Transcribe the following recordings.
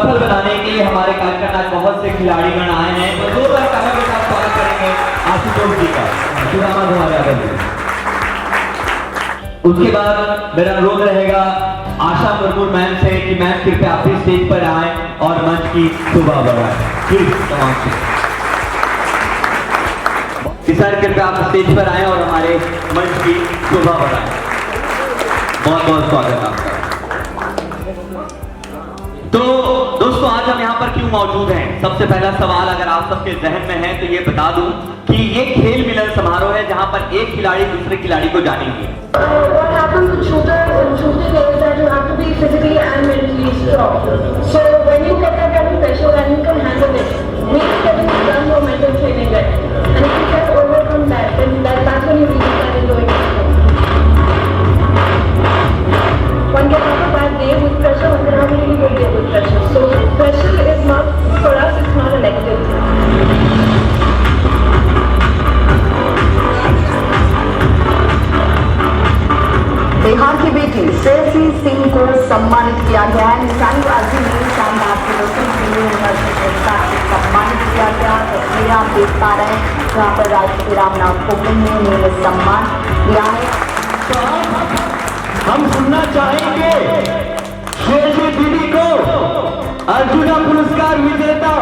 सफल बनाने के लिए हमारे कार्यक्रम आज बहुत से खिलाड़ीगण आए हैं, तो जोरदार तालियों के साथ स्वागत करेंगे आशुतोष जी का, सुदामा कुमार यादव जी। उसके बाद मेरा अनुरोध रहेगा आशा मुर्मू मैम से कि मैम कृपया आप भी स्टेज पर आए और मंच की शोभा बढ़ाएं। सर कृपया आप स्टेज पर आए और हमारे मंच की शोभा बढ़ाएं। बहुत बहुत स्वागत आपका। तो दोस्तों आज हम यहाँ पर क्यों मौजूद हैं? सबसे पहला सवाल अगर आप सबके जहन में है तो ये बता दूं कि ये खेल मिलन समारोह है जहाँ पर एक खिलाड़ी दूसरे खिलाड़ी को जानेंगे। What happens with shooting is that you have to be physically and mentally strong. So when you get that kind of pressure and you can handle it, maybe getting done your mental training there. And if you can overcome that, then that's when you really start enjoying it. One can have a bad day with pressure, one can have a really good day with pressure. So pressure is not, for us, it's not a negative thing. Bihar की बेटी श्रेयसी सिंह को सम्मानित किया गया है। निशानेबाजी में शानदार प्रदर्शन के लिए पुरस्कार से सम्मानित किया गया। तस्वीरें आप देख पा रहे हैं जहाँ पर राष्ट्रपति रामनाथ कोविंद ने उन्हें सम्मान दिया है। तो हम सुनना चाहेंगे श्रेयसी दीदी को अर्जुना पुरस्कार विजेता,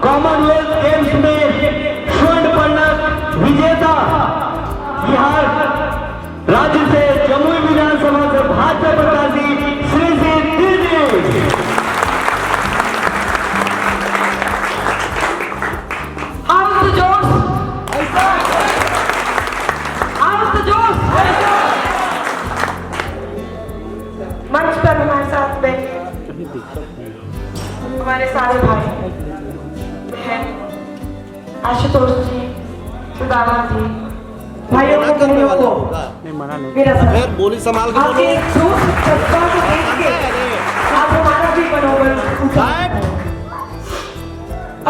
कॉमनवेल्थ गेम्स में स्वर्ण पदक विजेता, बिहार राज्य से जमुई विधानसभा से भाजपा प्रत्याशी श्रेयसी दीदी। How's the Josh? How's the Josh? मंच पर हमारे साथ बैठे हमारे सारे भाई बहन, आशुतोष जी, सुदामा जी, भाइयों को बहनों को मेरा फिर बोली संभाल के आपके जोश जज्बा को देख के आप हमारा भी मनोबल ऊंचा।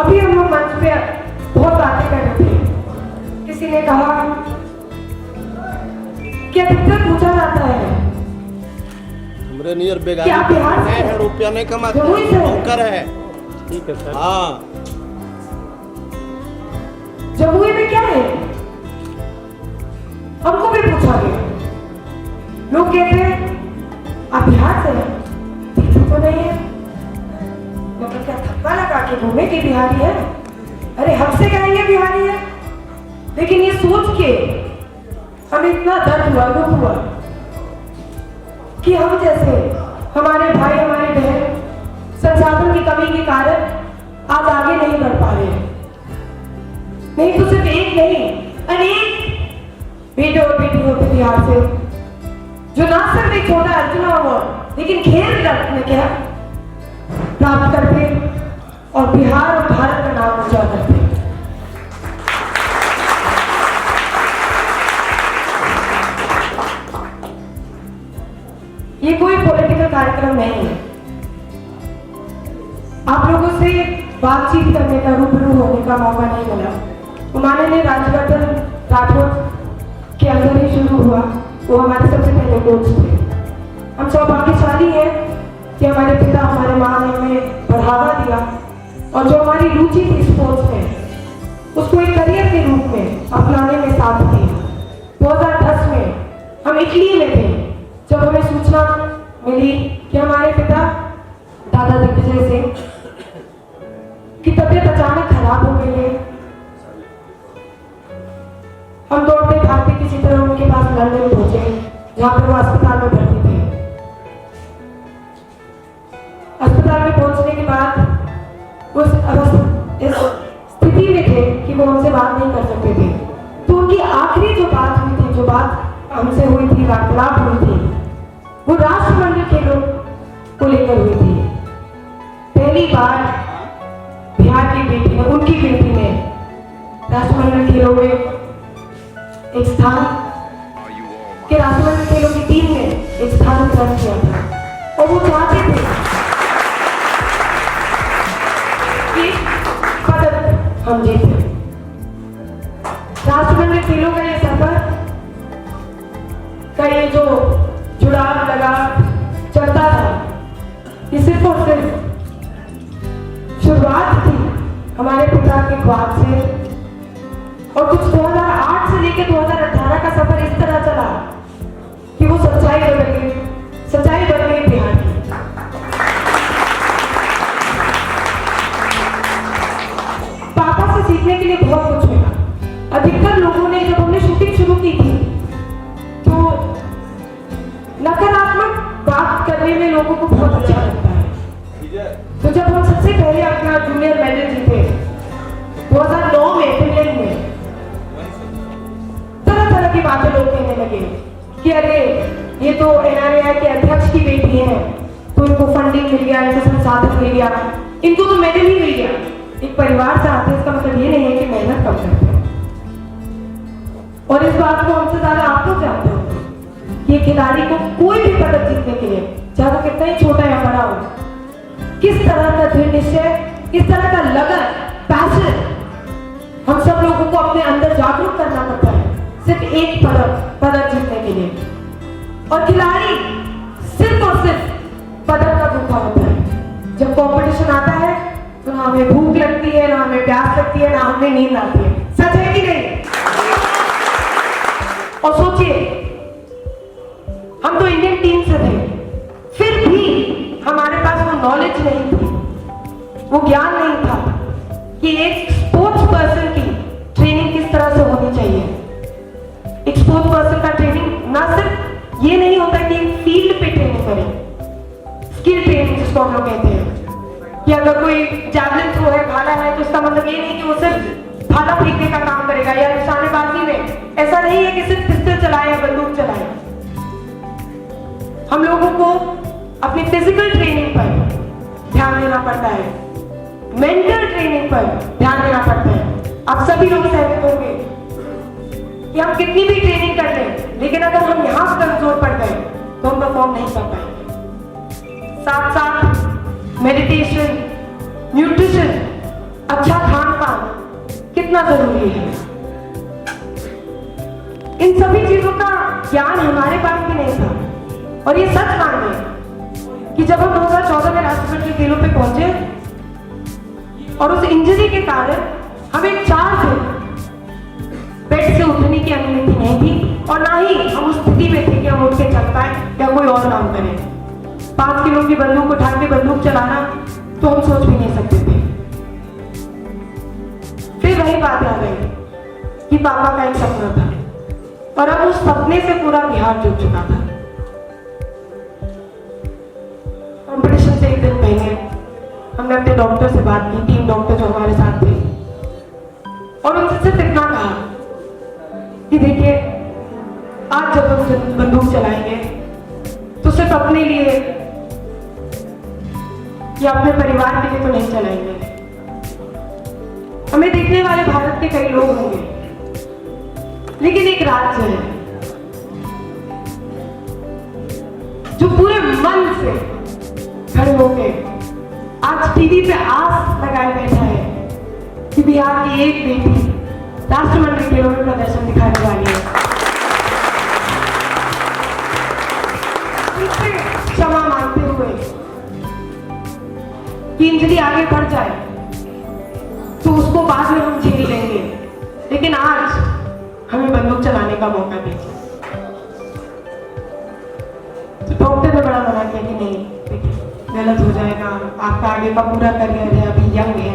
अभी हम लोग मंच पे बहुत बातें कर रहे थे। किसी ने कहा कि अधिकतर पूछा जाता है हमरे नियर कि आप बिहार से है, रुपया नहीं कमाते, जमुई से नौकर है। ठीक है सर। हाँ जमुई में क्या है? हमको भी पूछा गया। लोग कहते हैं आप बिहार से हैं, दिखते तो नहीं है, मतलब क्या धक्का लगा के घूमे कि बिहारी है? अरे हमसे कहेंगे बिहारी है। लेकिन ये सोच के हमें इतना दर्द हुआ, दुख हुआ कि हम जैसे हमारे भाई हमारी बहन संसाधन की कमी के कारण आज आगे नहीं बढ़ पा रहे हैं। नहीं तो सिर्फ एक नहीं, अनेक बेटे और बेटियों के बिहार से जो ना सिर्फ एक छोटा अर्जुन हुआ लेकिन खेल रत्न में क्या प्राप्त करते और बिहार और भारत का नाम ऊंचा करते। ये कोई पॉलिटिकल कार्यक्रम नहीं है। आप लोगों से बातचीत करने का, रूबरू होने का मौका नहीं मिला। माननीय राज्यवर्धन राठौर के अंदर ही शुरू हुआ, वो हमारे सबसे पहले कोच थे। हम सौभाग्यशाली हैं कि हमारे पिता हमारे माँ ने हमें बढ़ावा दिया और जो हमारी रुचि थी स्पोर्ट्स में उसको एक करियर के रूप में अपनाने में साथ दिया। 2010 में हम इटली में थे जब हमें सूचना मिली कि हमारे पिता दादा दिग्विजय सिंह की तबीयत अचानक खराब हो गई है। हम दौड़ते भागते किसी तरह उनके पास लंदन पहुंचे जहां पर वो अस्पताल में भर्ती थे। अस्पताल में पहुंचने के बाद इस स्थिति में थे कि वो हमसे बात नहीं कर सकते थे। तो उनकी आखिरी जो बात हुई थी, जो बात हमसे हुई थी, वार्तालाप हुई थी, वो राष्ट्रमंडल खेलों को लेकर हुई थी। पहली बार बिहार की बेटी ने, उनकी बेटी ने राष्ट्रमंडल खेलों में एक स्थान के राष्ट्रमंडल खेलों की टीम ने एक स्थान प्राप्त किया था और वो चाहते थे कि पदक हम जीते। राष्ट्रमंडल खेलों का ये सफर का ये जो जुड़ाव लगा चलता था, ये सिर्फ और सिर्फ के ख्वाब से, और कुछ 2008 से लेकर 2018 का सफर इस तरह चला कि वो सच्चाई बन गई बिहार की। पापा से सीखने के लिए बहुत कुछ मिला। अधिकतर लोगों ने, जब हमने शूटिंग शुरू की थी, तो नकारात्मक बात करने में लोगों को बहुत अच्छा लगता है। तो जब हम सबसे पहले अपना जूनियर मेडल जीते 2009 में फिनलैंड में, तरह तरह की बातें लोग कहने लगे कि अरे ये तो NRAI के अध्यक्ष की बेटी है, तो इनको फंडिंग मिल गया, इनको संसाधन मिल गया, इनको तो मेडल ही मिल गया। एक परिवार से आते हैं, इसका मतलब ये नहीं है कि मेहनत कम करते हैं। और इस बात को हमसे ज्यादा आप लोग जानते हो कि खिलाड़ी को कोई भी पदक जीतने के लिए, चाहे वो कितना ही छोटा या बड़ा हो, किस तरह का दृढ़ निश्चय, किस तरह का लगन, पैशन हम सब लोगों को अपने अंदर जागरूक करना पड़ता है, सिर्फ एक पदक जीतने के लिए। और खिलाड़ी सिर्फ और सिर्फ पदक का भूखा होता है। जब कंपटीशन आता है तो ना हमें भूख लगती है, ना हमें प्यास लगती है, ना हमें नींद आती है। सच है कि नहीं? और सोचिए, हम तो इंडियन टीम से थे, फिर भी हमारे पास वो नॉलेज नहीं थी, वो ज्ञान नहीं था कि एक स्पोर्ट्स पर्सन की ट्रेनिंग किस तरह से होनी चाहिए। एक स्पोर्ट्स पर्सन का ट्रेनिंग ना सिर्फ ये नहीं होता कि फील्ड पे ट्रेनिंग करें, स्किल ट्रेनिंग जिसको हम लोग कहते हैं, कि अगर कोई जैवलिन थ्रो है, भाला है, तो इसका मतलब ये नहीं कि वो सिर्फ भाला फेंकने का काम करेगा, या निशानेबाजी में ऐसा नहीं है कि सिर्फ पिस्टल चलाए या बंदूक चलाए। हम लोगों को अपनी फिजिकल ट्रेनिंग पर ध्यान देना पड़ता है, मेंटल ट्रेनिंग पर ध्यान देना पड़ता है। आप सभी लोग सहमत होंगे कि हम कितनी भी ट्रेनिंग कर लें, लेकिन अगर हम यहां से कमजोर पड़ गए तो हम परफॉर्म नहीं कर पाएंगे। साथ साथ मेडिटेशन, न्यूट्रिशन, अच्छा खान पान कितना जरूरी है। इन सभी चीजों का ज्ञान हमारे पास भी नहीं था। और ये सच मान लें कि जब हम 2014 में राष्ट्रमंडल के खेलों पे पहुंचे और उस इंजरी के कारण हमें 4 दिन बेड से उठने की अनुमति नहीं थी, और ना ही हम उस स्थिति में थे कि हम उठ के चल पाए या कोई और काम करें। 5 किलो की बंदूक उठा के बंदूक चलाना तो हम सोच भी नहीं सकते थे। फिर वही बात आ गई कि पापा का एक सपना था, और अब उस सपने से पूरा बिहार जुट चुका था। कंपटीशन से एक दिन पहले हमने अपने डॉक्टर से बात की, टीम डॉक्टर जो हमारे साथ थे, और उनसे सिर्फ इतना कहा कि देखिए, आज जब हम बंदूक चलाएंगे तो सिर्फ अपने लिए या अपने परिवार के लिए तो नहीं चलाएंगे। हमें देखने वाले भारत के कई लोग होंगे, लेकिन एक राज्य है जो पूरे मन से खड़े होके आज टीवी पे आस लगाए बैठा है कि बिहार की एक बेटी राष्ट्रमंडल खेलों में प्रदर्शन दिखाने वाली है। इससे क्षमा मांगते हुए कि इंजरी आगे बढ़ जाए तो उसको बाद में हम झेल लेंगे, लेकिन आज हमें बंदूक चलाने का मौका दीजिए। तो डॉक्टर ने बड़ा मना किया कि नहीं, देखिए गलत हो जाएगा, आपका आगे का पूरा करियर है, अभी यंग है।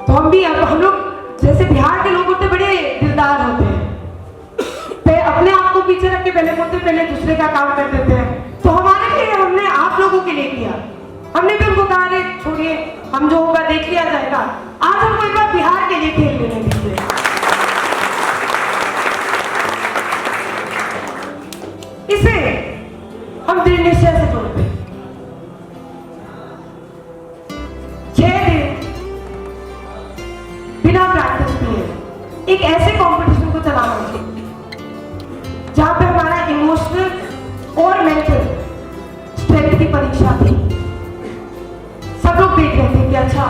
तो हम लोग जैसे बिहार के लोग होते बड़े दिलदार होते हैं, अपने आप को पीछे रख के पहले बोलते, पहले दूसरे का काम कर देते हैं। तो हमारे लिए हमने आप लोगों के लिए किया, हमने भी उनको कहा अरे छोड़िए, हम जो होगा देख लिया जाएगा। आज हमको एक बार बिहार के लिए खेल लेने दीजिए। इसे हम दृढ़ निश्चय से जोड़ते हैं। 6 दिन बिना प्रैक्टिस किए एक ऐसे कंपटीशन को चलाना जहां पे हमारा इमोशनल और मेंटल स्ट्रेंथ की परीक्षा थी। सब लोग देख रहे थे कि अच्छा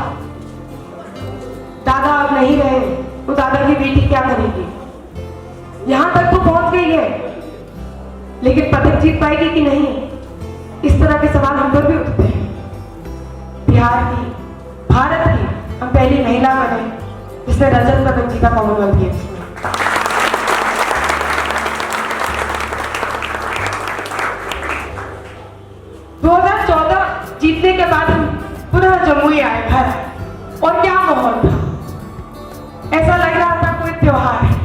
दादा अब नहीं रहे तो दादा की बेटी क्या करेगी। यहां तक तो पहुंच गई है, लेकिन पदक जीत पाएगी कि नहीं, इस तरह के सवाल हम पर भी उठते हैं। बिहार की, भारत की हम पहले महिला बने जिसने रजत पदक जीता कॉमनवेल्थ गेम्स में। जीतने के बाद हम पुनः जमुई आए घर, और क्या माहौल था, ऐसा लग रहा था कोई त्योहार है।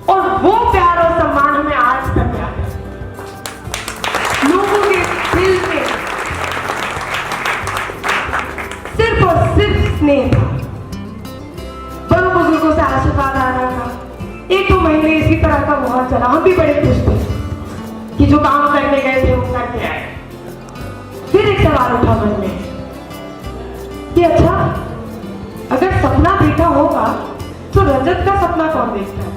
और वो प्यार और सम्मान हमें आज तक याद है। लोगों के दिल में सिर्फ और सिर्फ स्नेह था, बड़ों बुजुर्गों से आशीर्वाद आ रहा था। 1-2 महीने इसी तरह का माहौल चला। हम भी बड़े खुश थे कि जो काम करने गए थे वो करके आए। फिर एक सवाल उठा मन में कि अच्छा, अगर सपना देखा होगा तो रजत का सपना कौन देखता है?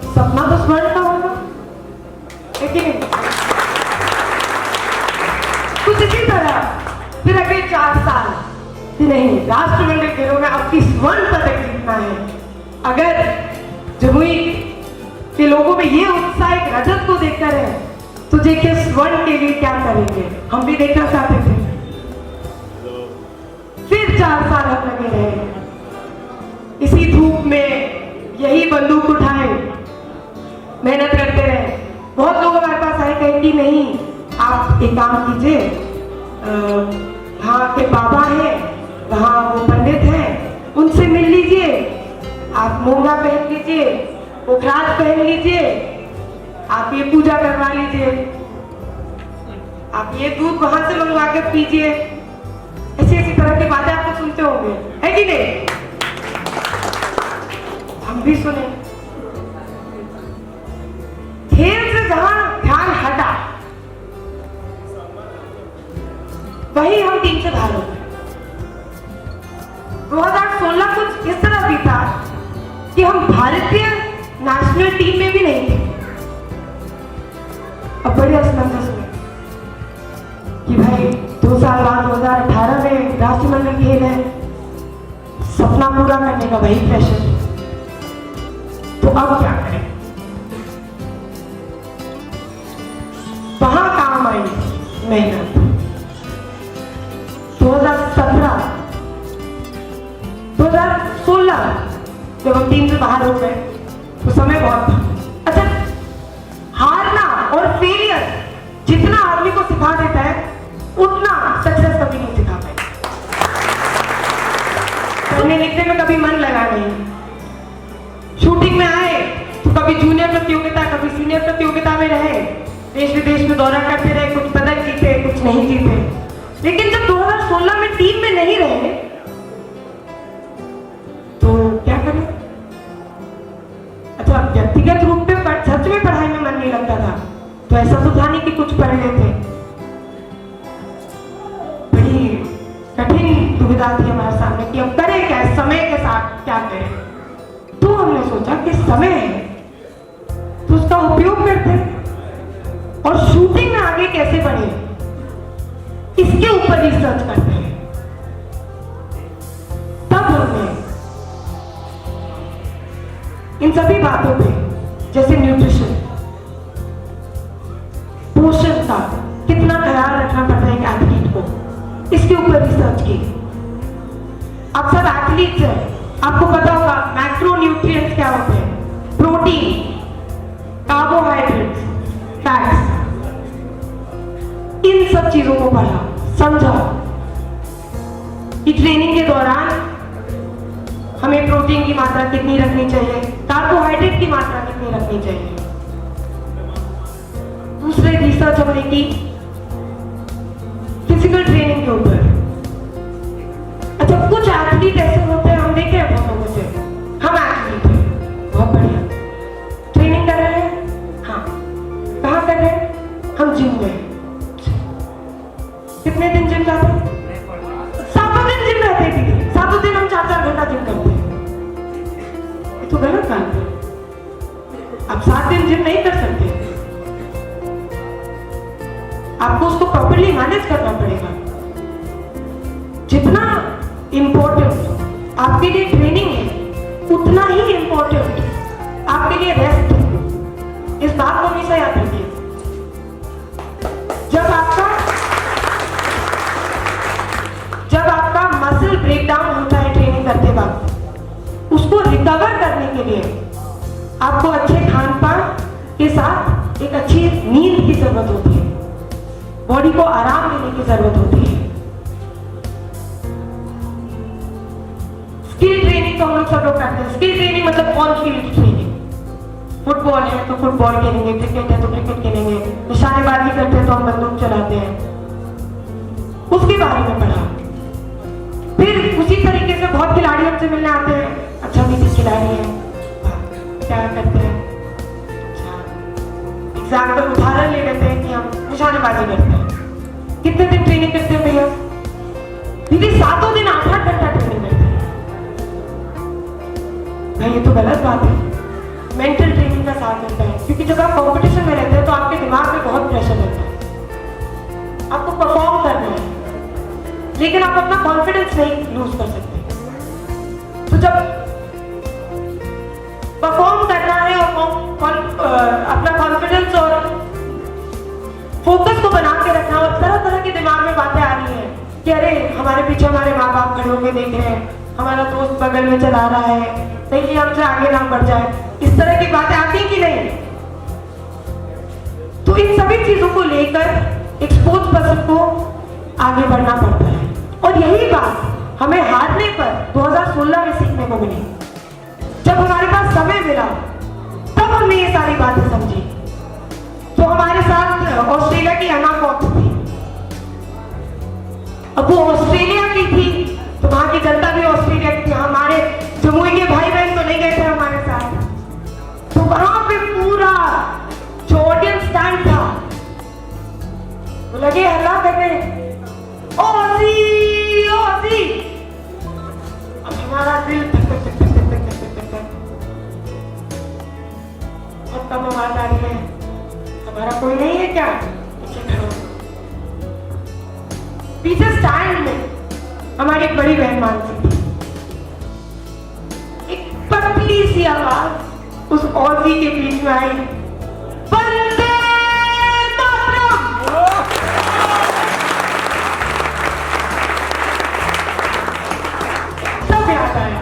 सपना तो स्वर्ण का होगा, लेकिन कुछ इसी तरह फिर अगले 4 साल कि नहीं, राष्ट्रमंडल खेलों में आपकी स्वर्ण पदक जीतना है। अगर जमुई के लोगों में ये उत्साह एक रजत को देखकर है तो देखिए स्वर्ण के लिए क्या करेंगे, हम भी देखना चाहते थे। फिर 4 साल हम लगे रहे, इसी धूप में यही बंदूक उठाए मेहनत करते रहे। बहुत लोग हमारे पास आए, कहे कि नहीं, आप एक काम कीजिए, वहाँ के बाबा हैं, वहाँ वो पंडित हैं, उनसे मिल लीजिए, आप मूंगा पहन लीजिए, पोखराज पहन लीजिए, आप ये पूजा करवा लीजिए, आप ये दूध वहां से मंगवा कर पीजिए। ऐसी तरह की बातें आपको सुनते होंगे, है कि नहीं? हम भी सुने। खेल से जहां ध्यान हटा वही हम टीम से बाहर हो गए। 2016 कुछ इस तरह बीता कि हम भारतीय नेशनल टीम में भी नहीं थे। अब बड़े असमंजस में कि भाई 2 साल बाद 2018 में राष्ट्रमंडल खेल है, सपना पूरा करने का वही प्रेशर, तो अब क्या करें? वहां काम आई मेहनत। 2016 जब हम टीम से बाहर हो गए तो समय बहुत था। अच्छा, हारना और फेलियर जितना आदमी को सिखा देता है उतना सक्सेस कभी नहीं सिखा पाए। पढ़ने लिखने में कभी मन लगा नहीं, शूटिंग में आए तो कभी जूनियर प्रतियोगिता कभी सीनियर प्रतियोगिता में रहे, देश विदेश में दौरा करते रहे, कुछ पदक जीते कुछ नहीं जीते। लेकिन जब 2016 में टीम में नहीं रहे तो क्या करें? अच्छा, व्यक्तिगत रूप पे सच में पढ़ाई में मन नहीं लगता था, तो ऐसा तो था नहीं कि कुछ पढ़ लेते। बड़ी कठिन दुविधा थी हमारे सामने कि हम करें क्या, समय के साथ क्या करें। तो हमने सोचा कि समय है तो उसका उपयोग करते और शूटिंग में आगे कैसे बढ़े इसके ऊपर रिसर्च करते हैं। तब हमने इन सभी बातों पे, जैसे न्यूट्रिशन, पोषण का कितना ख्याल रखना पड़ता है एक एथलीट को, इसके ऊपर रिसर्च की। आप सब एथलीट्स हैं, आपको पता होगा मैक्रो न्यूट्रिएंट्स क्या होते हैं, प्रोटीन, कार्बोहाइड्रेट्स, फैट्स, इन सब चीजों को पढ़ा, समझा कि ट्रेनिंग के दौरान हमें प्रोटीन की मात्रा कितनी रखनी चाहिए, कार्बोहाइड्रेट की मात्रा कितनी रखनी चाहिए। दूसरे रिसर्च हमने की फिजिकल ट्रेनिंग के ऊपर। अच्छा, कुछ एथलीट ऐसे होते हैं, हम देखे हैं बहुत लोगों से, हम एथलीट हैं, बहुत बढ़िया ट्रेनिंग कर रहे हैं, हाँ कहाँ कर रहे हैं, हम जिम में। कितने दिन जिम जाते हैं? 7 दिन जिम रहते हैं, 7 दिन हम 4-4 घंटा जिम करते हैं। ये तो गलत बात है, आप 7 दिन जिम नहीं कर सकते, आपको उसको प्रॉपर्ली मैनेज करना पड़ेगा। जितना इंपॉर्टेंट आपके लिए ट्रेनिंग है उतना ही इंपॉर्टेंट आपके लिए रेस्ट है। इस बात को हमेशा याद रखिए। जब आपका मसल ब्रेकडाउन होता है ट्रेनिंग करते उसको रिकवर करने के लिए आपको अच्छे खान पान के साथ एक अच्छी नींद की जरूरत होती है, बॉडी को आराम देने की जरूरत होती है। स्किल ट्रेनिंग तो हम लोग सब लोग करते हैं। स्किल ट्रेनिंग मतलब ऑन फील्ड ट्रेनिंग। फुटबॉल है तो फुटबॉल खेलेंगे, क्रिकेट है तो क्रिकेट खेलेंगे, निशानेबाजी करते हैं तो हम बंदूक चलाते हैं, उसके बारे में पढ़ा। फिर उसी तरीके से बहुत खिलाड़ी हमसे मिलने आते हैं, अच्छा किसी खिलाड़ी है, क्या करते हैं, अच्छा एग्जाम्पल उदाहरण ले लेते हैं कि हम निशानेबाजी करते हैं। कितने दिन ट्रेनिंग करते हैं भैया? दीदी 7 दिन 8-8 घंटा ट्रेनिंग करते हैं। भाई ये तो गलत बात है। मेंटल ट्रेनिंग का साथ होता है, क्योंकि जब आप कंपटीशन में रहते हैं तो आपके दिमाग में बहुत प्रेशर रहता है, आपको परफॉर्म करना है, लेकिन आप अपना कॉन्फिडेंस नहीं लूज कर सकते। तो जब परफॉर्म करना है और अपना कॉन्फिडेंस और फोकस को बना के रखना, और तरह तरह के दिमाग में बातें आ रही हैं कि अरे हमारे पीछे हमारे माँ बाप खड़े होकर देख रहे हैं, हमारा दोस्त बगल में चला रहा है, कहीं हमसे आगे ना बढ़ जाए, इस तरह की बातें आती कि नहीं? तो इन सभी चीजों को लेकर एक स्पोर्ट्स पर्सन को आगे बढ़ना पड़ता है। और यही बात हमें हारने पर 2016 में सीखने को मिली। जब हमारे पास समय मिला तब हमने ये सारी बातें समझी। तो हमारे साथ ऑस्ट्रेलिया की अन्ना कॉक्स थी। अब वो ऑस्ट्रेलिया की थी तो वहां की जनता भी ऑस्ट्रेलिया की थी। हमारे जमुई के भाई बहन तो नहीं गए थे हमारे साथ। तो वहां पे पूरा जो ऑडियंस स्टैंड था वो लगे हल्ला करने, ओजी ओजी। अब हमारा दिल धक धक धक धक धक धक धक धक धक। बहुत कम आवाज आ रही है, हमारा कोई नहीं है क्या? पीछे खड़ो। पीछे स्टैंड में हमारी एक बड़ी बहन मानसी थी। एक पतली सी आवाज उस औरती के बीच में आई, वंदे मातरम। तब याद आया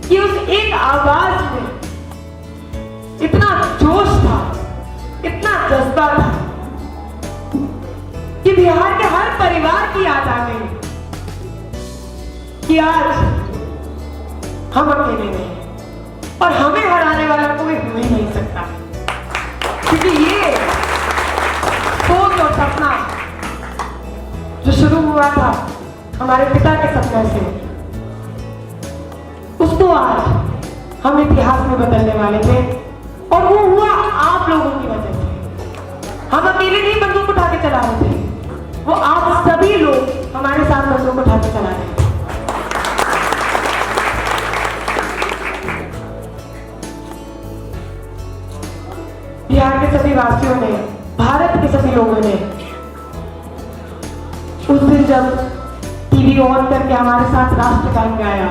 कि उस एक आवाज में इतना जोश था, इतना जज्बा था कि बिहार के हर परिवार की याद आ गई कि आज हम अकेले नहीं और हमें हराने वाला कोई हो ही नहीं सकता। क्योंकि ये सोच और सपना जो शुरू हुआ था हमारे पिता के सपने से, उसको आज हम इतिहास में बदलने वाले थे। और वो हुआ आप लोगों की वजह से। हम अकेले नहीं बंदूक उठा के चला रहे थे, वो आप सभी लोग हमारे साथ बंदूक उठा के चला रहे हैं। बिहार के सभी वासियों ने, भारत के सभी लोगों ने उस दिन जब टीवी ऑन करके हमारे साथ राष्ट्रगान गाया,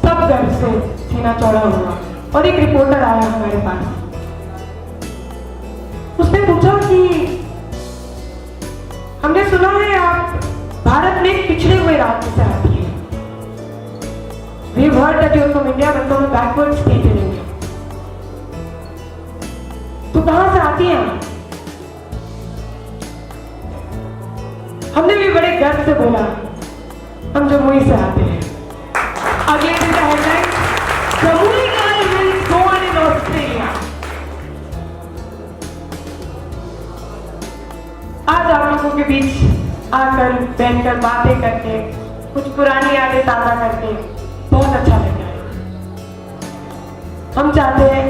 तब गर्व से सीना चौड़ा हुआ। और एक रिपोर्टर आया हमारे पास, उसने पूछा कि हमने सुना है आप भारत में पिछड़े हुए राज्य से आती है। We've heard that you're from India, but from a backward state in India. तो कहां से आती हैं? हमने भी बड़े गर्व से बोला हम जमुई से आते हैं। अगले दिन का headline, Jamui girl will born in Australia। आज आप लोगों के बीच आकर बैठकर बातें करके, कुछ पुरानी यादें ताजा करके बहुत अच्छा लगा है। हम चाहते हैं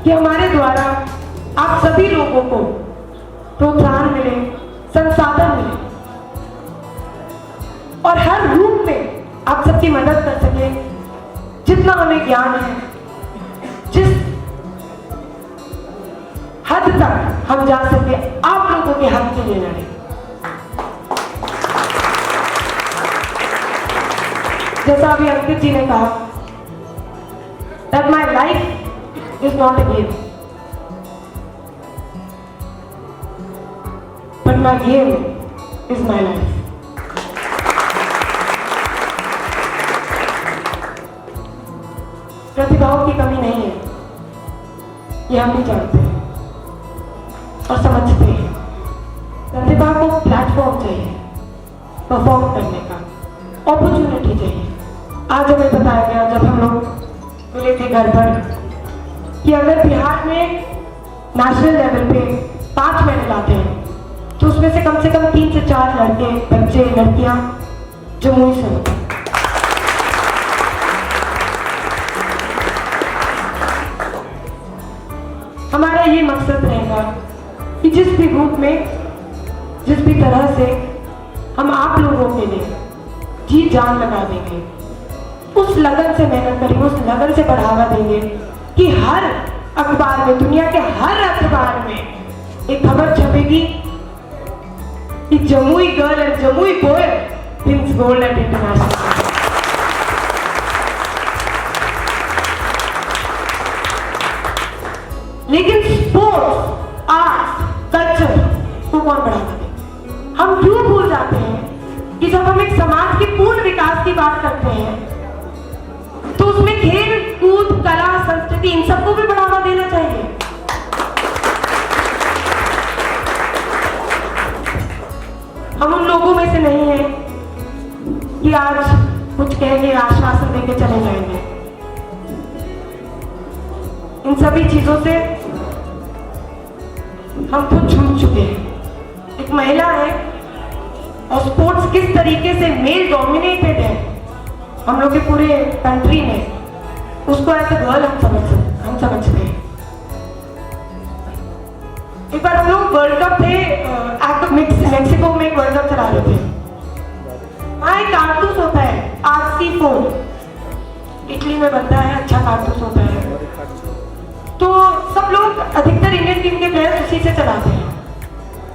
कि हमारे द्वारा आप सभी लोगों को प्रोत्साहन मिले, संसाधन मिले और हर रूप में आप सबकी मदद कर सके। जितना हमें ज्ञान है, जिस हद तक हम जा सके, आप लोगों के हक के लिए लड़े। जैसा अभी अंकित जी ने कहा, that my life is not a game, but my game is my life। प्रतिभाओं की कमी नहीं है, ये हम भी जानते हैं और समझते हैं। प्रतिभा को प्लेटफॉर्म चाहिए, परफॉर्म करने का अपॉर्चुनिटी चाहिए। आज हमें बताया गया जब हम लोग मिले थे घर पर कि अगर बिहार में नेशनल लेवल पे 5 मेडल आते हैं तो उसमें से कम 3 से 4 लड़के, बच्चे, लड़कियां जमुई से होते हैं। हमारा ये मकसद रहेगा कि जिस भी रूप में, जिस भी तरह से हम आप लोगों के लिए जी जान लगा देंगे, उस लगन से मेहनत करेंगे, उस लगन से बढ़ावा देंगे कि हर अखबार में, दुनिया के हर अखबार में एक खबर छपेगी कि Jamui girl and Jamui boy wins gold eight international. लेकिन स्पोर्ट्स, आर्ट्स, कल्चर को कौन बढ़ावा दे? हम क्यों भूल जाते हैं कि जब हम एक समाज के पूर्ण विकास की बात करते हैं तो उसमें खेल कूद, कला, संस्कृति, इन सबको भी बढ़ावा देना चाहिए। हम उन लोगों में से नहीं हैं कि आज कुछ कहेंगे, आश्वासन देके चले जाएंगे। इन सभी चीजों से हम खुद छूट चुके हैं। एक महिला है और स्पोर्ट्स किस तरीके से मेल डोमिनेटेड है हम लोग के पूरे कंट्री में, उसको ऐसे गर्ल हम समझते हैं। एक बार हम लोग वर्ल्ड कप थे, मैक्सिको में एक वर्ल्ड कप चला रहे थे। वहाँ एक कारतूस होता है RC4, इटली में बनता है, अच्छा कारतूस होता है। तो सब लोग, अधिकतर इंडियन टीम के प्लेयर्स उसी से चलाते हैं।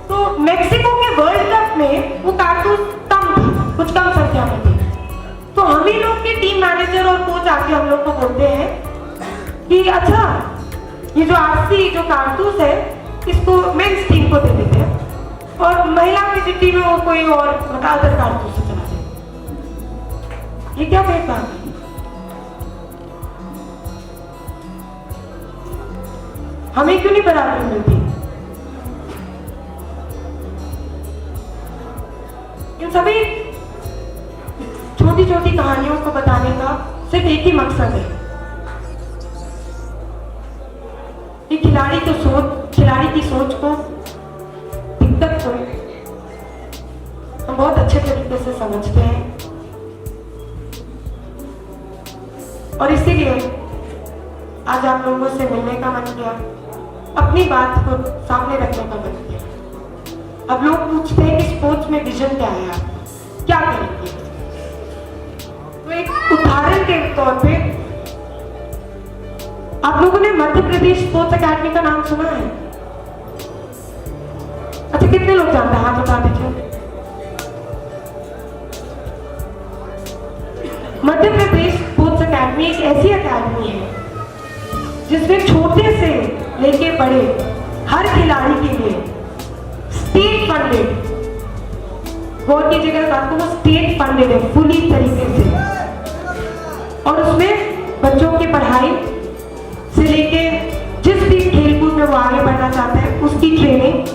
तो मैक्सिको के वर्ल्ड कप में वो कारतूस कम था, कुछ कम संख्या में थी। तो हम ही लोग के टीम मैनेजर और कोच आके हम लोग को बोलते हैं कि अच्छा, ये जो RC जो कारतूस है इसको मेंस टीम को दे देते हैं और महिला की टीम में वो कोई और अदर कारतूस से चला दे। ये क्या भेदभाव है? हमें क्यों नहीं बराबरी मिलती? इन सभी छोटी छोटी कहानियों को बताने का सिर्फ एक ही मकसद है कि खिलाड़ी की सोच को, दिक्कत को हम बहुत अच्छे तरीके से समझते हैं और इसीलिए आज आप लोगों से मिलने का मन किया, अपनी बात को सामने रखने का मन किया। अब लोग पूछते हैं कि स्पोर्ट्स में विजन क्या है, आप क्या करेंगे? तो एक उदाहरण के तौर पे आप लोगों ने मध्य प्रदेश स्पोर्ट्स अकेडमी का नाम सुना है? अच्छा, कितने लोग जानते हैं? हाथ उठा दीजिए। मध्य प्रदेश स्पोर्ट्स अकेडमी एक ऐसी अकेडमी है जिसमें छोटे से लेके बड़े हर खिलाड़ी के लिए स्टेट फंडेड, गौर कीजिएगा बात को, वो स्टेट फंडेड है फुली तरीके से। और उसमें बच्चों की पढ़ाई से लेके जिस भी खेलकूद में वो आगे बढ़ना चाहते हैं उसकी ट्रेनिंग,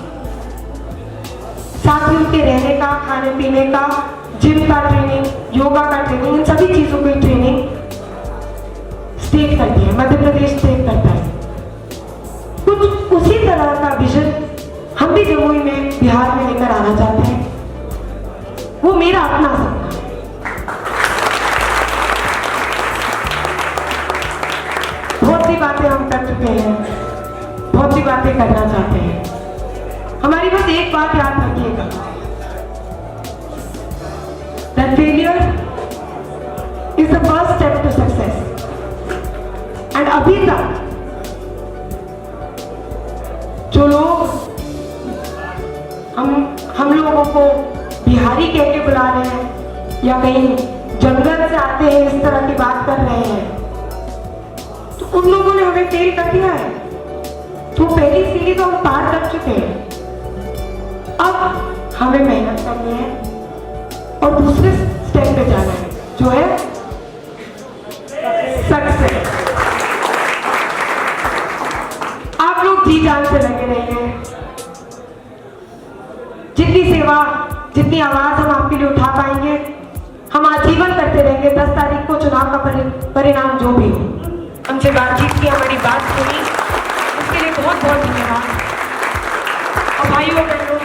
साथ ही उनके रहने का, खाने पीने का, जिम का ट्रेनिंग, योगा का ट्रेनिंग, इन सभी चीजों की ट्रेनिंग स्टेट करती है, मध्य प्रदेश स्टेट करता है। कुछ उसी तरह का विजन हम भी जमुई में, बिहार में लेकर आना चाहते हैं। वो मेरा अपना सपना है। बहुत सी बातें हम कर चुके हैं, बहुत सी बातें करना चाहते हैं। हमारी बस एक बात याद रखिएगा, that failure is the first step to success। And अभी तक जो लोग हम लोगों को बिहारी कह के बुला रहे हैं या कहीं जंगल से आते हैं इस तरह की बात कर रहे हैं, तो उन लोगों ने हमें फेल कर दिया है। तो पहली सीढ़ी तो हम पार कर चुके हैं, अब हमें मेहनत करनी है और दूसरे स्टेप पे जाना है जो है सक्सेस। जान से लगे रहिए। जितनी सेवा, जितनी आवाज हम आपके लिए उठा पाएंगे, हम आजीवन करते रहेंगे। 10 तारीख को चुनाव का परिणाम जो भी हो। हमसे बातचीत की, हमारी बात सुनी, उसके लिए बहुत बहुत धन्यवाद। और भाइयों बहनों,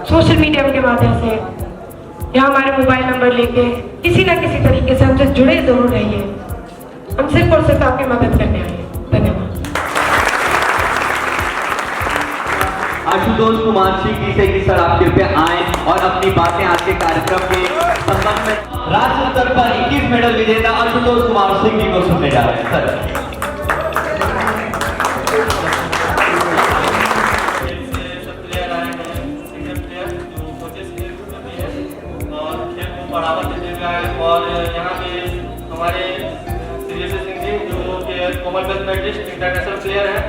सोशल मीडिया के माध्यम से या हमारे मोबाइल नंबर लेके किसी ना किसी तरीके से हमसे जुड़े जरूर रहिए। हम सिर्फ और सिर्फ आपकी मदद करने आए हैं। धन्यवाद। आशुतोष कुमार सिंह से कि सर आप कृपया आए और अपनी बातें आज के कार्यक्रम के संबंध में राज्य स्तर पर 21 मेडल विजेता आशुतोष कुमार सिंह जी को सुनने जा रहे हैं। सर बढ़ावा देते हुए आए और यहाँ पे हमारे श्री सिंह जी जो कि कॉमनवेल्थ मेडलिस्ट इंटरनेशनल प्लेयर हैं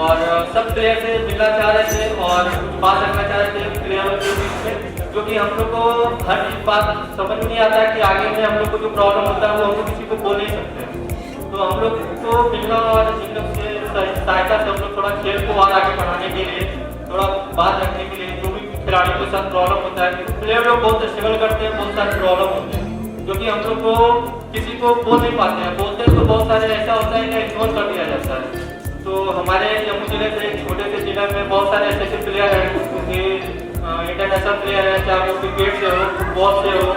और सब प्लेयर से मिलना चाह रहे थे और बात रखना चाह रहे थे प्लेयरों के बीच में, जो कि हम लोग को हर चीज बात समझ में नहीं आता है कि आगे में हम लोग को जो प्रॉब्लम होता है वो हम लोग किसी को बोल नहीं सकते। तो हम लोग को मिलना और इन लोग से सहायता से हम लोग थोड़ा खेल को और आगे बढ़ाने के लिए, थोड़ा बात रखने के लिए, जो भी खिलाड़ियों के साथ प्रॉब्लम होता है, प्लेयर लोग बहुत स्ट्रगल करते हैं, बहुत सारे प्रॉब्लम होते हैं जो कि हम लोग को किसी को बोल नहीं पाते हैं। बोलते हैं तो बहुत सारे ऐसा होता है कि इग्नोर कर दिया जाता है। तो हमारे जम्मू जिले से एक छोटे से जिले में बहुत सारे ऐसे प्लेयर हैं कि इंटरनेशनल प्लेयर हैं, चाहे वो क्रिकेट से हो, फुटबॉल से हो,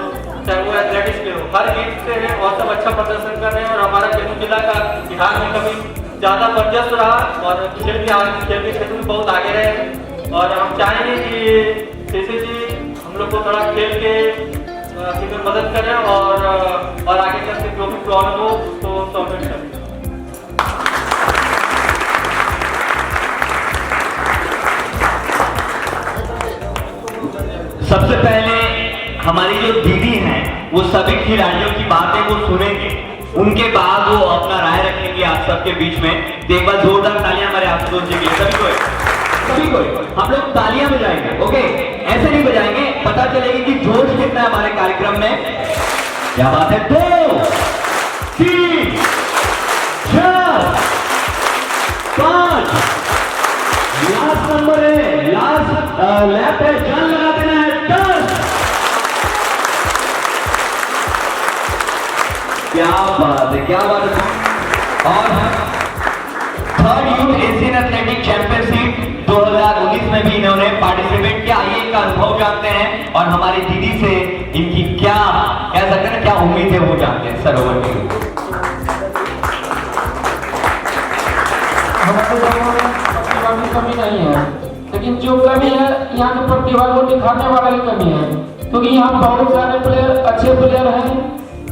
चाहे वो एथलेटिक्स से हो, हर गेम से हैं और सब अच्छा प्रदर्शन कर रहे हैं। और हमारा जम्मू जिला का बिहार में कभी ज़्यादा वर्चस्व रहा और खेल के क्षेत्र में बहुत आगे रहे। और हम चाहेंगे कि सीसी जी हम लोग को थोड़ा खेल के में मदद करें और आगे चल के जो भी प्रॉब्लम हो तो सॉल्व करें। सबसे पहले हमारी जो दीदी हैं वो सभी खिलाड़ियों की बातें वो सुनेंगे, उनके बाद वो अपना राय रखेंगे आप सबके बीच में। तो एक बार जोरदार तालियां हमारे आशुतोष जी के लिए। सभी को हम लोग तालियां बजाएंगे, ओके? ऐसे नहीं बजाएंगे, पता चलेगी कि जोश कितना है हमारे कार्यक्रम में। क्या बात है? 2 3 4 5 लास्ट नंबर है, लास्ट लैप है, जान लगा देना है। 10। क्या बात है, क्या बात है। और third youth Asian athletic championship 2019 में भी इन्होंने पार्टिसिपेट किया। आइए इनका अनुभव जानते हैं और हमारी दीदी से इनकी क्या कह सकते हैं, क्या उम्मीद है वो जानते हैं। Sir over to you. हमारे गाँव में प्रतिभा की कमी नहीं है, लेकिन जो कमी है यहाँ की प्रतिभा को दिखाने वाला की कमी है, क्योंकि यहाँ बहुत सारे प्लेयर, अच्छे प्लेयर हैं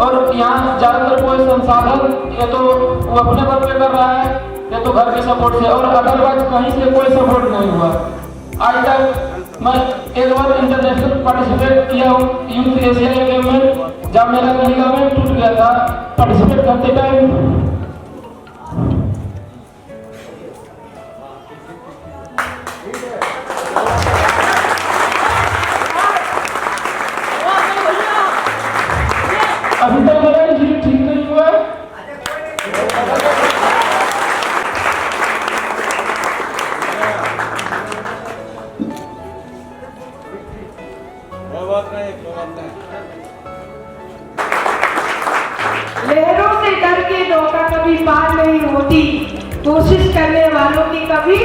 और यहाँ ज्यादातर कोई संसाधन या तो वो अपने बल पे कर रहा है या तो घर के सपोर्ट से, और अदरवाइज कहीं से कोई सपोर्ट नहीं हुआ। आज तक मैं एक बार इंटरनेशनल पार्टिसिपेट किया हूँ यूथ एशिया गेम में, जब मेरा लिगामेंट टूट गया था पार्टिसिपेट करते टाइम। अभी तक मेरा इंजरी ठीक नहीं हुआ है। लहरों से डर के नौका कभी पार नहीं होती, कोशिश करने वालों की कभी।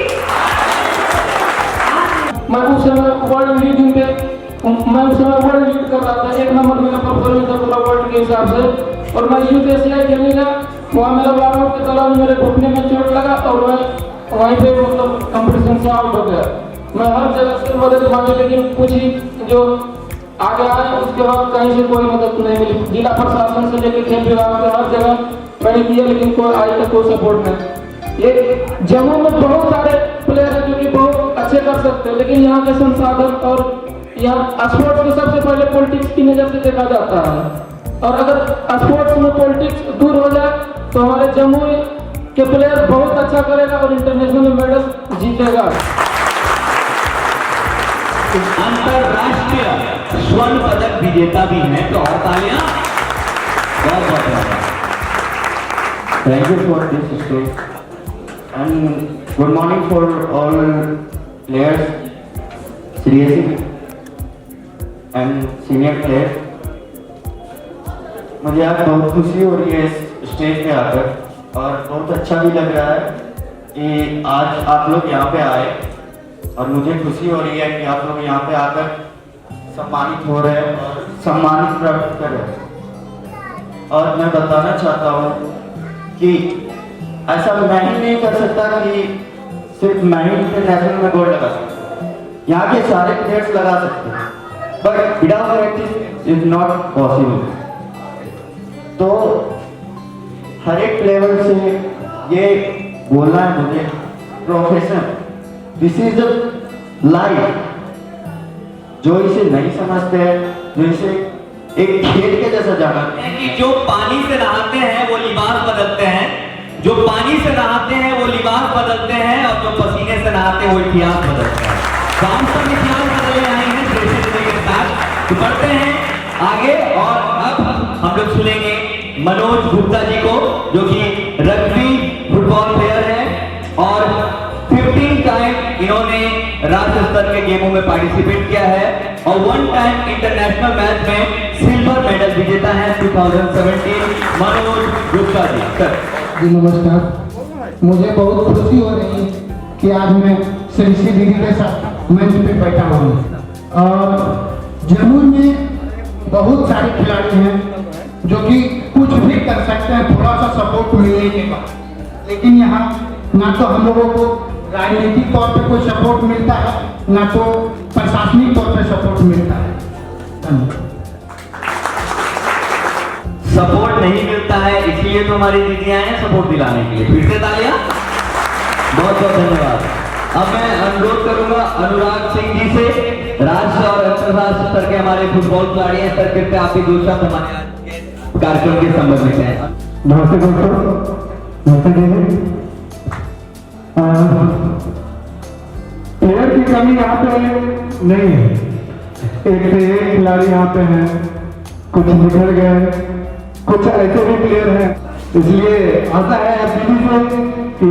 मैं उस समय वर्ल्ड लीडिंग पे वर्ल्ड लीड कर रहा था, 1 नंबर मेरा परफॉर्मेंस था पूरा वर्ल्ड के हिसाब से। और मैं यूथ एशिया खेलने का वहाँ मेरा वार्म के दौरान मेरे घुटने में चोट लगा और मैं वहीं पे मतलब कंपटीशन से आउट हो गया। मैं हर जगह से मदद मांगी, लेकिन कुछ ही जो आगे आए उसके बाद कहीं से कोई मदद नहीं मिली। जिला प्रशासन से लेकर खेल विभाग से हर जगह मैंने किया, लेकिन कोई आज तक कोई सपोर्ट नहीं। ये जम्मू में बहुत सारे प्लेयर हैं जो कि बहुत अच्छे कर सकते हैं, लेकिन यहाँ के संसाधन और यहाँ स्पोर्ट्स को सबसे पहले पॉलिटिक्स की नज़र से देखा जाता है। और अगर स्पोर्ट्स में पॉलिटिक्स दूर हो जाए तो हमारे जम्मू के प्लेयर बहुत अच्छा करेगा और इंटरनेशनल मेडल जीतेगा। अंतरराष्ट्रीय स्वर्ण पदक विजेता भी हैं, तो और तालियां। बहुत बहुत धन्यवाद। Thank you for this stage and Good morning for all players, seriously and senior players. मुझे आज बहुत खुशी हो रही है इस स्टेज पे आकर और बहुत अच्छा भी लग रहा है कि आज आप लोग यहाँ पे आए और मुझे खुशी हो रही है कि आप लोग यहाँ पे आकर सम्मानित हो रहे हैं और सम्मानित प्राप्त कर रहे हैं। और मैं बताना चाहता हूँ कि ऐसा मैं ही नहीं कर सकता कि सिर्फ मैं ही इंटरनेशनल में गोल लगा सकता हूँ, यहाँ के सारे प्लेयर्स लगा सकते हैं, but without practice is not possible. तो हर एक लेवल से ये बोलना है मुझे, profession this is a life. जो इसे नहीं समझते हैं, जो इसे एक खेल के जैसा जाना है कि जो पानी से नहाते हैं वो लिबास बदलते हैं, जो पानी से नहाते हैं वो लिबास बदलते हैं, और जो पसीने से नहाते हैं वो इतिहास बदलते हैं। तो हम सब इतिहास बदले आए हैं जैसे के साथ। तो बढ़ते हैं आगे और अब हम लोग सुनेंगे मनोज गुप्ता जी को, जो कि रग्बी फुटबॉल प्लेयर है और 15 टाइम इन्होंने राज्य स्तर के गेमों में पार्टिसिपेट किया है और 1 टाइम इंटरनेशनल मैच में सिल्वर मेडल विजेता है 2017 मनोज गुप्ता जी। सर जी नमस्कार। मुझे बहुत खुशी हो रही है कि आज मैं श्री दीदी के साथ मंच पे बैठा हूँ और जमुई में बहुत सारे खिलाड़ी हैं जो कि कुछ भी कर सकते हैं थोड़ा सा सपोर्ट मिलने के बाद, लेकिन यहाँ ना तो हम लोगों को राजनीतिक तौर पे कोई सपोर्ट मिलता है, ना तो प्रशासनिक तौर पे सपोर्ट मिलता है। धन्यवाद। सपोर्ट नहीं मिलता है, इसलिए तो हमारी दीदियां हैं सपोर्ट दिलाने के लिए। फिर से तालियां। बहुत बहुत धन्यवाद। अब मैं अनुरोध करूंगा अनुराग सिंह जी से, राज्य और अंतर्राष्ट्रीय स्तर के हमारे फुटबॉल खिलाड़ी हैं। सर कृपया आप भी 2 शब्द हमारे आज के कार्यक्रम के संबंध में कहें। नमस्ते दोस्तों, नमस्ते दीदी। प्लेयर की कमी यहाँ पे नहीं है, एक से एक खिलाड़ी यहाँ पे हैं, कुछ बिगड़ गए, कुछ ऐसे भी प्लेयर हैं, इसलिए आशा है आप दीदी से कि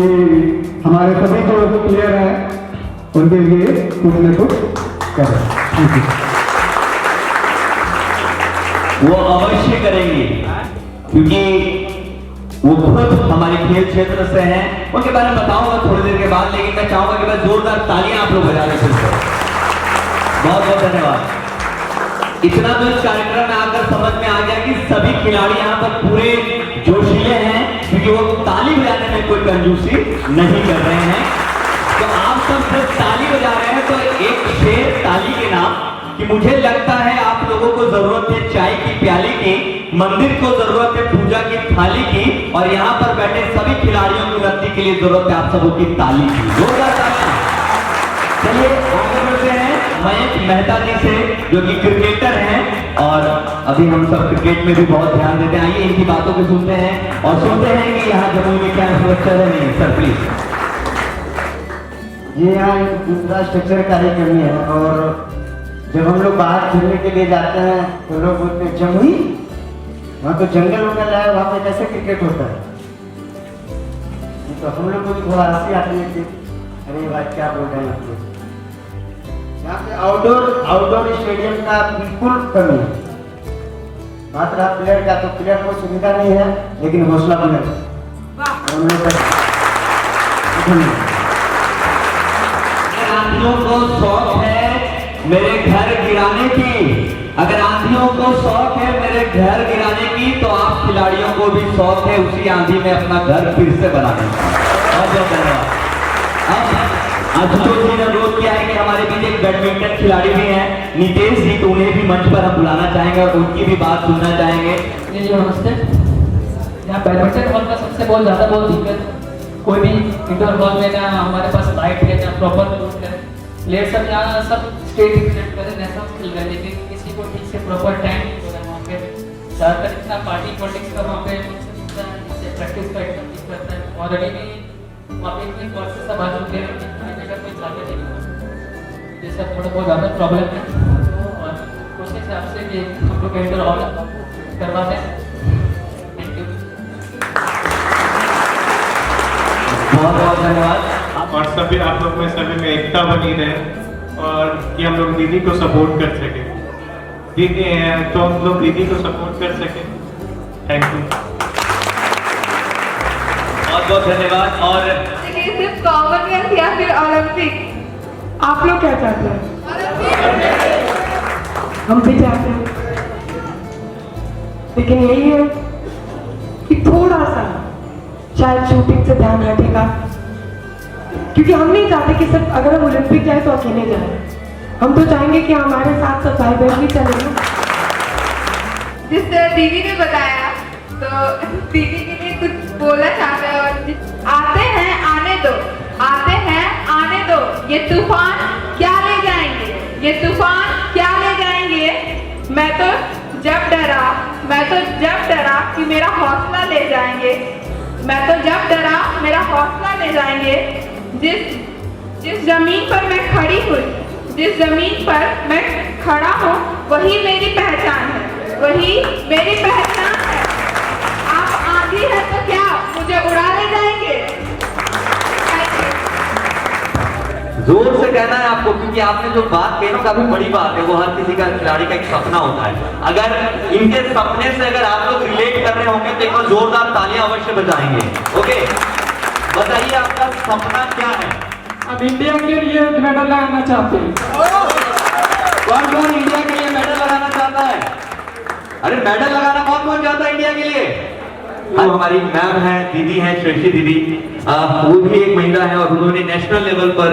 हमारे सभी जो प्लेयर हैं उनके लिए कुछ न कुछ करें। वो अवश्य करेंगे क्योंकि वो खुद हमारे खेल क्षेत्र से हैं। उनके बारे में बताऊंगा थोड़ी देर के बाद, लेकिन मैं चाहूंगा कि मैं जोरदार तालियां आप लोग बजा दें फिर से। बहुत बहुत धन्यवाद। इतना तो इस कार्यक्रम में आकर समझ में आ गया कि सभी खिलाड़ी यहाँ पर पूरे जोशीले हैं क्योंकि वो ताली बजाने में कोई कंजूसी नहीं कर रहे हैं। तो आप सब जब ताली बजा रहे हैं तो एक शेर ताली के नाम कि मुझे लगता है आप लोगों को जरूरत है चाय की प्याली की, मंदिर को जरूरत है पूजा की थाली की, और यहाँ पर बैठे सभी खिलाड़ियों की उन्नति के लिए जरूरत है आप सबों की ताली की। जोरदार ताली। चलिए आगे बढ़ते हैं मयंक मेहता जी से, जो कि क्रिकेटर हैं और अभी हम सब क्रिकेट में भी बहुत ध्यान देते हैं। आइए इनकी बातों को सुनते हैं और सुनते हैं कि यहाँ जमुई में क्या सुरक्षा है नहीं। Sir please. ये यहाँ इंफ्रास्ट्रक्चर का ही कमी है और जब हम लोग बाहर खेलने के लिए जाते हैं तो लोग बोलते हैं जमुई, वहाँ तो जंगल वंगल है, वहाँ पे कैसे क्रिकेट होता है। तो हम लोग को भी थोड़ा हंसी आती है कि अरे भाई क्या बोल रहे हैं आप लोग। यहाँ पे आउटडोर स्टेडियम का बिल्कुल कमी है। बात रहा प्लेयर का, तो प्लेयर को सुविधा नहीं है लेकिन हौसला बुलंद है। हम लोग आंधियों को शौक है मेरे घर गिराने की, अगर आंधियों को शौक है मेरे घर गिराने की, तो आप खिलाड़ियों को भी शौक है उसी आंधी में अपना घर फिर से बनाने का। बहुत बहुत धन्यवाद। अब आशुतोष जी ने अनुरोध किया है कि हमारे बीच एक बैडमिंटन खिलाड़ी भी हैं नितेश जी, तो उन्हें भी मंच पर हम बुलाना चाहेंगे और उनकी भी बात सुनना चाहेंगे। जी नमस्ते। यहाँ बैडमिंटन हॉल का सबसे बहुत ज़्यादा बहुत दिक्कत, कोई भी इंडोर हॉल में ना हमारे पास लाइट है ना प्रॉपर प्लेयर सब यहाँ सब स्टेट रिप्रेजेंट कर रहे हैं, नेशनल खेल रहे हैं, लेकिन किसी को ठीक से प्रॉपर टाइम नहीं हो रहा है। वहाँ पे ज़्यादातर इतना पार्टी पॉलिटिक्स का वहाँ पे प्रैक्टिस का एकदम दिक्कत है और अभी भी वहाँ पे इतने कोर्सेस सब आ चुके हैं कोई ज़्यादा नहीं, ये सब थोड़ा बहुत ज़्यादा प्रॉब्लम है और कोशिश है आपसे कि हम लोग इंडोर हॉल करवा दें। Thank you. बहुत बहुत धन्यवाद। और सभी आप लोग में सभी में एकता बनी रहे और कि हम लोग दीदी को सपोर्ट कर सके। दीदी हैं तो हम लोग दीदी को सपोर्ट कर सके। Thank you. बहुत बहुत धन्यवाद। और सिर्फ कॉमनवेल्थ या फिर ओलंपिक, आप लोग क्या चाहते हैं? हम भी चाहते हैं, लेकिन यही है कि थोड़ा सा शायद शूटिंग से ध्यान हटेगा, क्योंकि हम नहीं चाहते कि सिर्फ अगर हम ओलंपिक जाए तो अकेले जाए। हम तो चाहेंगे कि हमारे साथ सब भाई बहन भी चले। जिस तरह दीदी ने बताया, तो दीदी के लिए कुछ बोलना चाहते हैं। और आते हैं आने दो, आते हैं आने दो, ये तूफान क्या ले जाएंगे, ये तूफान क्या ले जाएंगे। मैं तो जब डरा कि मेरा हौसला ले जाएंगे, मैं तो जब डरा मेरा हौसला ले जाएंगे। जिस जमीन पर मैं खड़ी हुई, जिस जमीन पर मैं खड़ा हूँ, वही मेरी पहचान है, वही मेरी पहचान है। आप आंधी है तो क्या मुझे उड़ा ले जाएंगे? जोर से कहना है आपको, क्योंकि आपने जो बात कही ना काफी बड़ी बात है। वो हर किसी का खिलाड़ी का एक सपना होता है। अगर इनके सपने से अगर आप लोग रिलेट कर रहे होंगे तो एक बार जोरदार तालियां अवश्य बजाएंगे। ओके, बताइए आपका सपना क्या है? अब इंडिया के लिए मेडल लगाना चाहते हैं। कौन कौन इंडिया के लिए मेडल लगाना चाहता है? अरे मेडल लगाना कौन कौन चाहता है इंडिया के लिए? वो हमारी मैम है, दीदी है, श्रेष्ठी दीदी, वो भी एक महिला है और उन्होंने नेशनल लेवल पर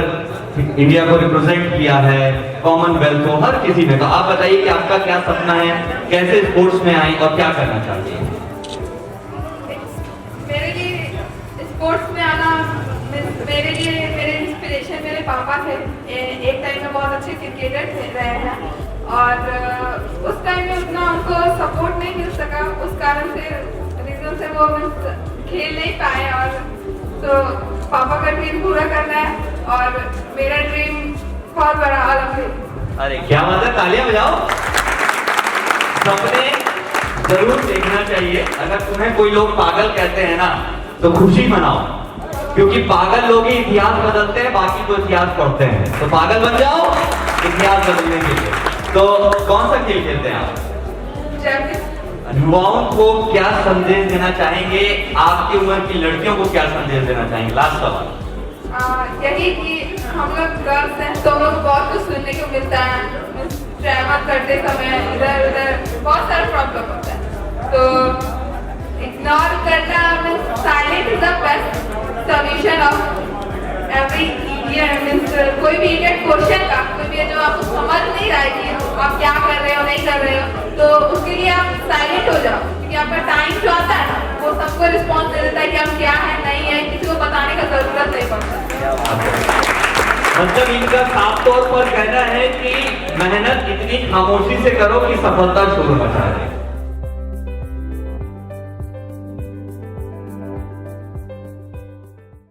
इंडिया को रिप्रेजेंट किया है, कॉमनवेल्थ को, हर किसी में। तो आप बताइए कि आपका क्या सपना है, कैसे स्पोर्ट्स में आए और क्या करना चाहती हैं? मेरे लिए स्पोर्ट्स में आना, मेरे लिए मेरे इंस्पिरेशन मेरे पापा थे। एक टाइम में बहुत अच्छे क्रिकेटर रहे हैं और उस टाइम में उतना उनको सपोर्ट नहीं मिल सका, उस कारण से रीजन से वो खेल नहीं पाए। और तो पापा का ड्रीम पूरा करना है और मेरा ड्रीम बहुत बड़ा ओलंपिक। अरे क्या बात है, तालियां बजाओ। सपने जरूर देखना चाहिए। अगर तुम्हें कोई लोग पागल कहते हैं ना तो खुशी मनाओ, क्योंकि पागल लोग ही इतिहास बदलते हैं, बाकी तो इतिहास पढ़ते हैं। तो पागल बन जाओ इतिहास बदलने के लिए। तो कौन सा खेल खेलते हैं आप? युवाओं को क्या संदेश देना चाहेंगे? आपकी उम्र की लड़कियों को क्या संदेश देना चाहेंगे? लास्ट सवाल यही कि हम लोग गर्ल्स हैं तो हम लोग बहुत कुछ सुनने को मिलता है। ट्रैवल करते समय इधर उधर बहुत सारा प्रॉब्लम होता है, तो इग्नोर करना, silent is the best solution of every means कोई भी इडियट क्वेश्चन का, कोई भी जो आपको समझ नहीं रहा है कि आप क्या कर रहे हो नहीं कर रहे हो, तो उसके लिए आप साइलेंट हो जाओ, क्योंकि आपका टाइम जो आता है ना वो सबको रिस्पॉन्स दे देता है कि हम क्या है नहीं है, किसी को बताने का जरूरत नहीं पड़ता। मतलब इनका साफ तौर पर कहना है कि मेहनत इतनी खामोशी से करो कि सफलता शोर मचा दे।